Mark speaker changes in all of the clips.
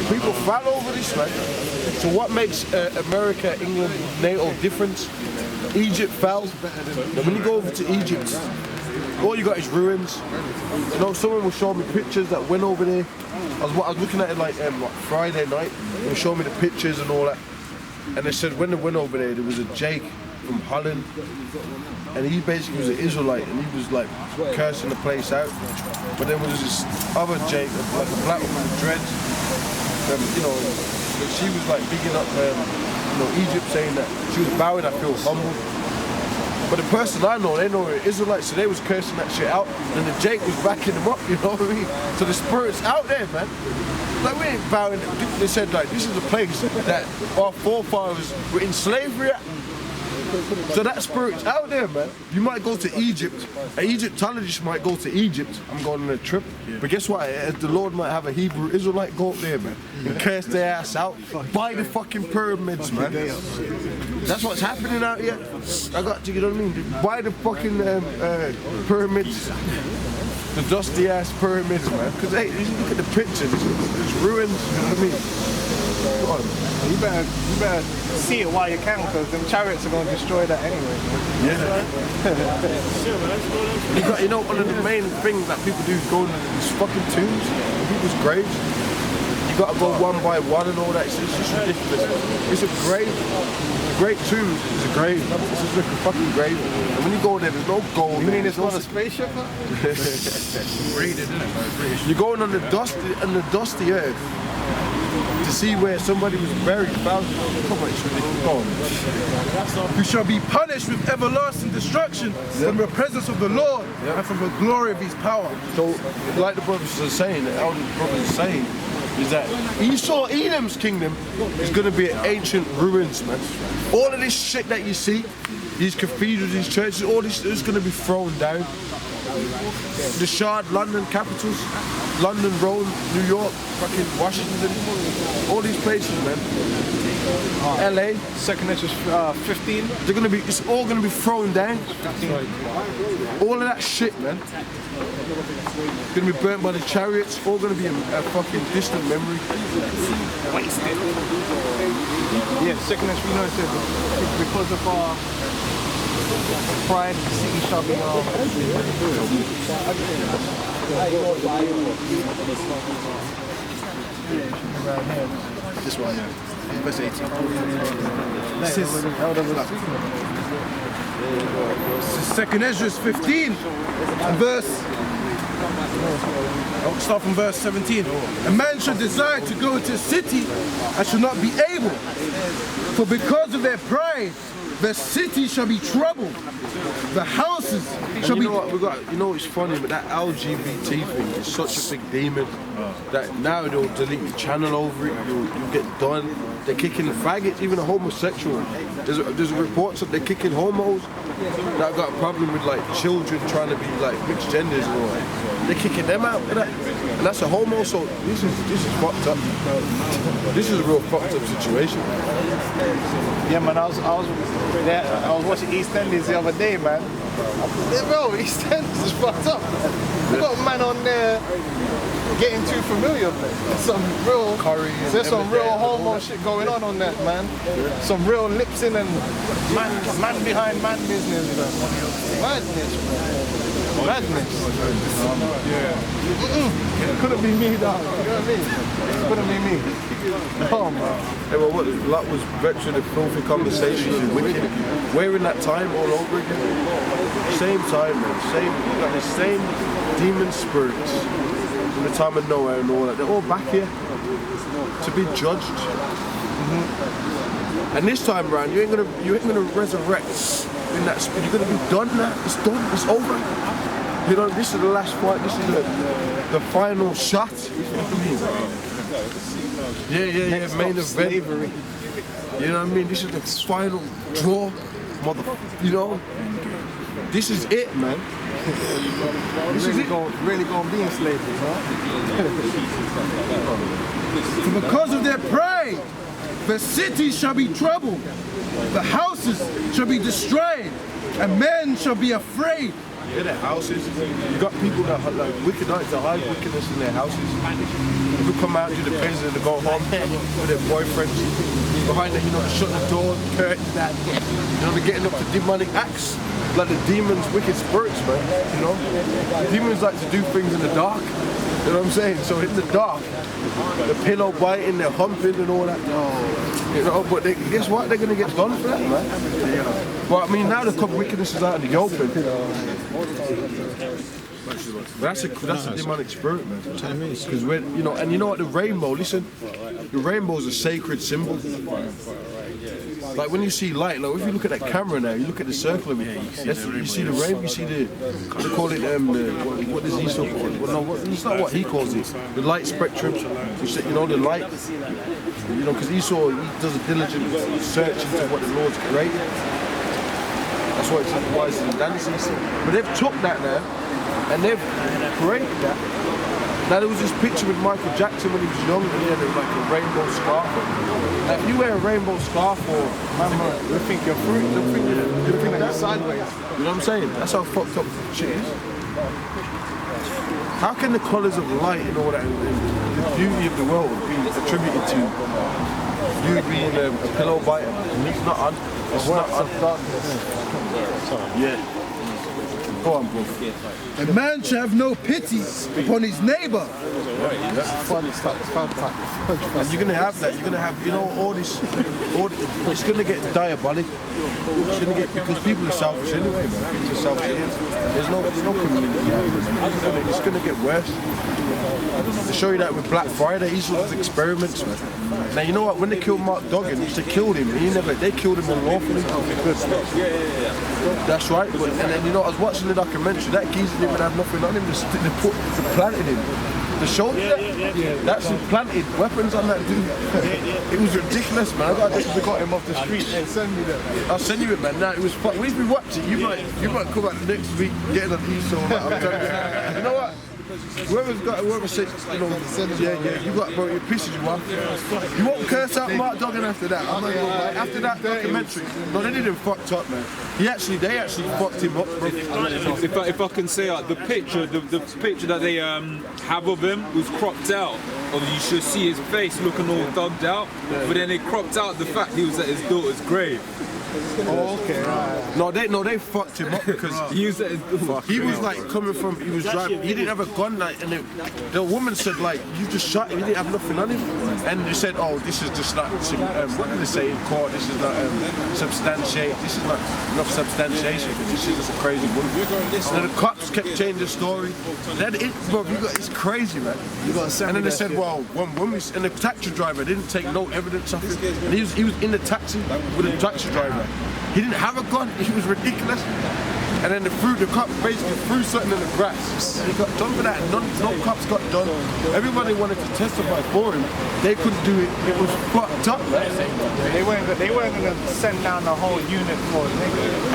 Speaker 1: People fight over this, man. So what makes America, England, NATO different? Egypt fell. Now when you go over to Egypt, all you got is ruins. You know, someone will show me pictures that went over there. I was looking at it like Friday night. They were showing me the pictures and all that. And they said when they went over there was a Jake from Holland. And he basically was an Israelite and he was like cursing the place out. But then was this other Jake, like a black woman with dreads. You know, she was like bigging up Egypt, saying that she was bowing, I feel humble. But the person I know, they know they're Israelites, so they was cursing that shit out, and the Jake was backing them up, you know what I mean? So the spirit's out there, man. Like, we ain't bowing. They said, like, this is a place that our forefathers were in slavery at. So that spirit's out there, man. You might go to Egypt. An Egyptologist might go to Egypt. I'm going on a trip. But guess what? The Lord might have a Hebrew Israelite go up there, man, and curse their ass out by the fucking pyramids, man. That's what's happening out here. I got to, you know what I mean? By the fucking pyramids. The dusty ass pyramids, man. Because hey, you look at the pictures, it's ruins, you know what I mean?
Speaker 2: You better see it while you can, because them chariots are going to destroy that anyway.
Speaker 1: Yeah. You know, one of the main things that people do is go into these fucking tombs, people's graves. You got to go one by one and all that. It's just ridiculous. It's a grave. Great tomb is a grave. This is like a fucking grave. And when you go there, there's no gold.
Speaker 2: You mean it's not a spaceship?
Speaker 1: You're going on the dusty earth to see where somebody was buried thousands of
Speaker 3: who shall be punished with everlasting destruction from the presence of the Lord and from the glory of his power.
Speaker 1: So, like the brothers are saying, the elder brothers are saying, is that Esau, Edom's kingdom is going to be an ancient ruins, man. All of this shit that you see, these cathedrals, these churches, all this is going to be thrown down. The Shard, London capitals, London, Rome, New York, fucking Washington, all these places, man. LA,
Speaker 2: Second Esdras 15.
Speaker 1: They're gonna be. It's all gonna be thrown down. All of that shit, man. It's gonna be burnt by the chariots. All gonna be a fucking distant memory.
Speaker 2: Wasted. Yeah, Second Esdras, you know, it says because of our pride, the city shall be
Speaker 3: This one, yeah. Verse 18. This is Second Esdras 15 and verse. I'll start from verse 17. A man should desire to go into a city and should not be able, for because of their pride, the city shall be troubled. The houses shall be.
Speaker 1: You know what's funny, but that LGBT thing is such a big demon that now they'll delete the channel over it. You'll get done. They're kicking the faggots, even a homosexual. There's reports that they're kicking homos that got a problem with like children trying to be like mixed genders and all that. They're kicking them out, and that's a homo. So this is fucked up. This is a real fucked up situation.
Speaker 2: Yeah, man, I was watching EastEnders the other day, man. Bro, EastEnders is fucked up. We got a man on there getting too familiar, man. There's some real homo shit going on that, man. Some real lips in and man behind man business, man. Madness, man. Madness. Yeah. It couldn't be me, dog. You know what I mean? It couldn't be me. Oh, man.
Speaker 1: Hey, well, what that was veteran of filthy conversations and wicked. We're in that time all over again. Same time, man. You got the same demon spirits from the time of Noah and all that. They're all back here to be judged. And this time around, you ain't gonna resurrect in that spirit. You're gonna be done now. It's done. It's over. You know, this is the last fight. This is the final shot. Yeah. Main event.
Speaker 2: Slavery.
Speaker 1: You know what I mean? This is the final draw, you know? This is it, man.
Speaker 2: This is really gonna be in slavery, huh?
Speaker 3: For because of their pride, the city shall be troubled, the houses shall be destroyed, and men shall be afraid
Speaker 1: in their houses. You got people that are like wicked, like to hide wickedness in their houses. People come out, do the business, and they go home with their boyfriends. Behind it, you know, shut the door, curtain that. You know, they're getting up to demonic acts. Like the demons, wicked spirits, man. You know, demons like to do things in the dark. You know what I'm saying? So in the dark, the pillow biting, they're humping and all that. You know, but guess what? They're gonna get done for that, man. But I mean, now the wickedness is out in the open. That's a demonic spirit, man. Because when you know, and you know what, the rainbow. Listen, the rainbow is a sacred symbol. Like when you see light, like if you look at that camera now, you look at the circle of it. You see the rainbow. You see the they call it what does he call it? Well, no, it's not what he calls it. The light spectrum. You know the light. You know, because Esau he does a diligent search into what the Lord's created. That's why it's like wise and dances. But they've took that now and they've created that. Now there was this picture with Michael Jackson when he was young and he had like a rainbow scarf on. Now if you wear a rainbow scarf or
Speaker 2: You think you're fruit, you think that sideways.
Speaker 1: you know what I'm saying? That's how fucked up shit is. How can the colours of light and all that and the beauty of the world be attributed to you being a pillow biter? It's not on. It's not on. Yeah. Go on, bro.
Speaker 3: A man shall have no pity upon his neighbor.
Speaker 1: And you're gonna have that. You're gonna have, you know, all this. It's gonna get diabolic. It's gonna get because people are selfish anyway, man. People are selfish. There's no community. It's gonna get worse. To show you that with Black Friday, these were experiments, man. Now you know what? When they killed Mark Duggan, they killed him. They killed him unlawfully. That's right. But, and then you know, I was watching the documentary. That geezer didn't even have nothing on him. They planted him. The shoulder, that's implanted weapons on that dude. It was ridiculous, man. I got him off the street.
Speaker 2: Hey, send me that.
Speaker 1: I'll send you it, man. Now it was fun. If we watch it, you might come out the next week getting an Esau. I'm telling you. You know what? Whoever said, you know, you got, bro, it pisses you off. You won't curse out Mark Duggan after that. I'm not gonna lie. After that documentary, no, they didn't fucked up, man. They actually fucked him up, bro.
Speaker 4: If I can say, the picture that they have of him was cropped out. You should see his face looking all thugged out, but then they cropped out the fact he was at his daughter's grave.
Speaker 2: Oh, okay, right.
Speaker 1: No, they fucked him up because he was like coming from, he was driving, he didn't have a gun, like, and the woman said, like, you just shot him, he didn't have nothing on him, and they said, oh, this is just not, what did they say in court, this is not substantiate, this is not enough substantiation, this is just a crazy woman. And then the cops kept changing the story, bro, it's crazy, man. And then they said, well, when and the taxi driver didn't take no evidence of it, and he was in the taxi with a taxi driver. He didn't have a gun. He was ridiculous. And then the cop basically threw something in the grass. And he got done for that. No cops got done. Everybody wanted to testify for him. They couldn't do it. It was fucked up, man.
Speaker 2: They weren't going to send down the whole unit for it.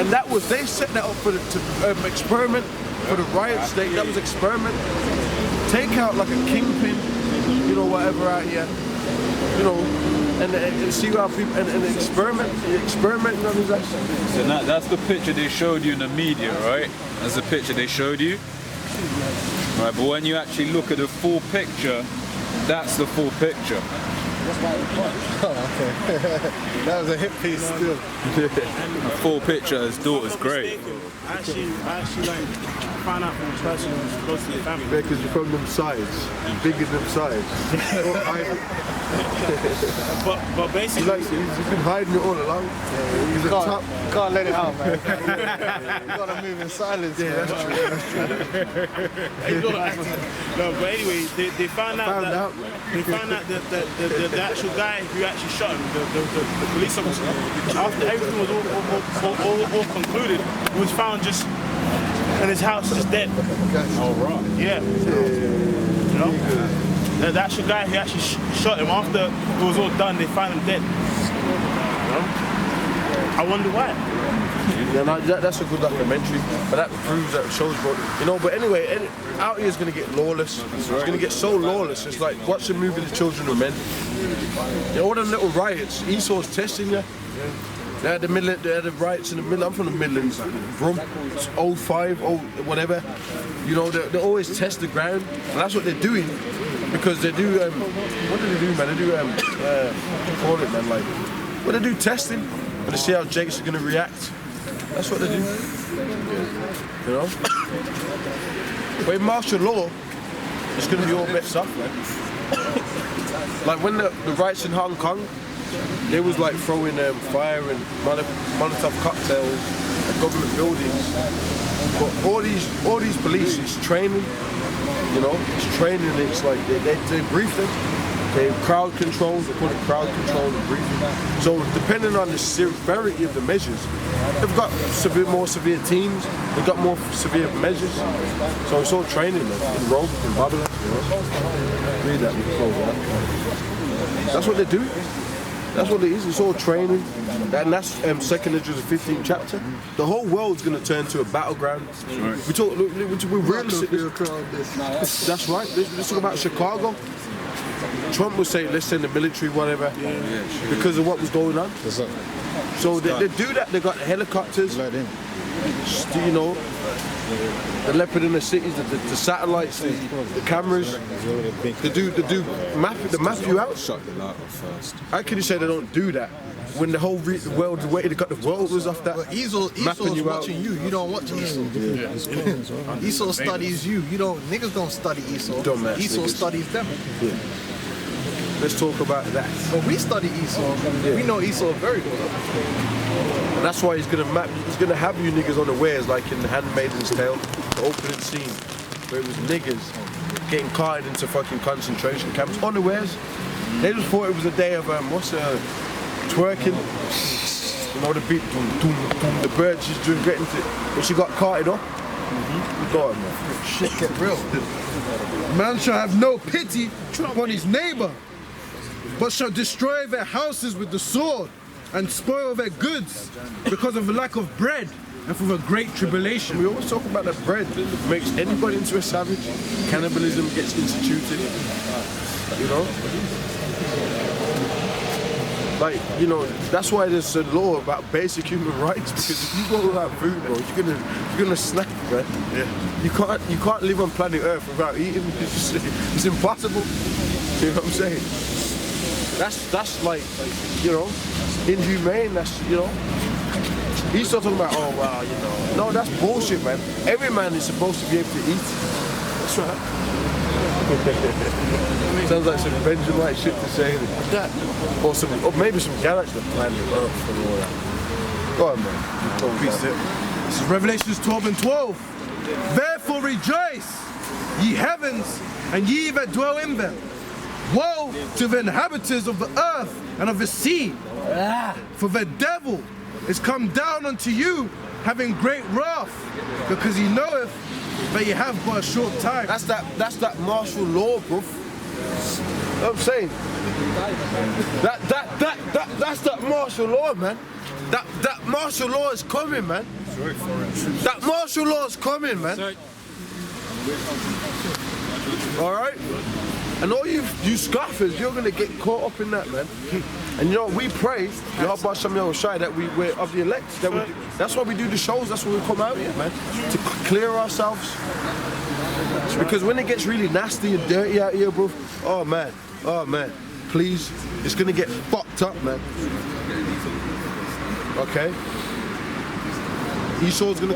Speaker 1: And they set that up for the experiment for the riots. That was experiment. Take out like a kingpin, you know, whatever out here, you know. And see how people and experimenting on his actions.
Speaker 4: So that's the picture they showed you in the media, right? That's the picture they showed you. Right, but when you actually look at the full picture, that's the full picture.
Speaker 2: Oh, okay. That was a hit piece still.
Speaker 4: The full picture of his daughter's grave.
Speaker 5: I actually like found out from a person who's close to the family.
Speaker 1: Yeah, because you're from them sides, bigger them sides.
Speaker 5: but basically,
Speaker 1: he's been hiding it all along. Yeah, he's
Speaker 2: can't let it out, man. You gotta move in silence. Yeah, man.
Speaker 5: That's true. No, but anyway, they found out that the actual guy who actually shot him, the police officer, after everything was all concluded, he was found just in his house, just dead.
Speaker 4: Oh, right.
Speaker 5: Yeah. You know? The actual guy who actually shot him, after it was all done, they found him dead. You know? I wonder why.
Speaker 1: Yeah, no, that's a good documentary, but that proves that it shows, bro. You know, but anyway, out here is going to get lawless. It's going to get so lawless. It's like, watch the movie The Children of Men. You know, all them little riots, Esau's testing you. They had the riots in the middle. I'm from the Midlands, bro. It's 05, whatever. You know, they always test the ground, and that's what they're doing because they do. What do they do, man? They do what do you call it, man? Like, well, they do testing, and they see how Jake's gonna react. That's what they do. You know. But in martial law, it's gonna be all bets off, man. Like when the riots in Hong Kong, they was like throwing fire and Molotov cocktails at government buildings. But all these police is training, you know, it's training. It's like they brief them. They crowd control. They call it crowd control and briefing. So depending on the severity of the measures, they've got more severe teams. They've got more severe measures. So it's all training, man. In Rome, in Babylon, you know. Read that with close, man. That's what they do. That's what it is. It's all training, and that's 2nd Esau'S 15th chapter. The whole world's going to turn to a battleground. Right. We're realistic. That's right. Let's talk about Chicago. Trump would say, let's send the military, whatever, because of what was going on. So they do that. They got helicopters. You know, the leopard in the cities, the satellites, the cameras. They map you out. How can you say they don't do that when the whole world, the way they got the world was off that?
Speaker 2: Esau's watching you. You don't watch Esau. Esau studies you. You don't. Niggas don't study Esau. Esau studies them.
Speaker 1: Yeah. Let's talk about that.
Speaker 2: But we study Esau. We know Esau very well.
Speaker 1: And that's why he's gonna have you niggas unawares, like in The Handmaid's Tale, the opening scene, where it was niggas getting carted into fucking concentration camps unawares. They just thought it was a day of twerking. You know, the beat, the bird she's doing getting to, but she got carted off. God, man.
Speaker 2: Shit get real.
Speaker 3: Man shall have no pity upon his neighbor, but shall destroy their houses with the sword and spoil their goods because of a lack of bread and for the great tribulation.
Speaker 1: We always talk about that bread makes anybody into a savage. Cannibalism gets instituted, you know? Like, you know, that's why there's a law about basic human rights, because if you go without food, bro, you're gonna snap, man. Yeah. You can't live on planet Earth without eating. It's impossible. You know what I'm saying? That's like, you know, inhumane. That's, you know. He's still talking about, oh wow, you know. No, that's bullshit, man. Every man is supposed to be able to eat. That's right. Sounds like some Benjamin shit to say. Or maybe some Galaxy that planet Earth and all that. Go on, man.
Speaker 3: This is Revelations 12 and 12. Therefore rejoice, ye heavens, and ye that dwell in them. Woe to the inhabitants of the earth and of the sea, for the devil is come down unto you, having great wrath, because he knoweth that you have but a short time.
Speaker 1: That's that martial law, bro. You know what I'm saying? That's that martial law, man. That martial law is coming, man. That martial law is coming, man. All right? And all you scoffers, you're gonna get caught up in that, man. And you know, we pray, Yahweh Shem Shai, that we're of the elect. That's why we do the shows. That's why we come out here, man, to clear ourselves. Because when it gets really nasty and dirty out here, bro, oh man, please, it's gonna get fucked up, man. Okay? Esau's gonna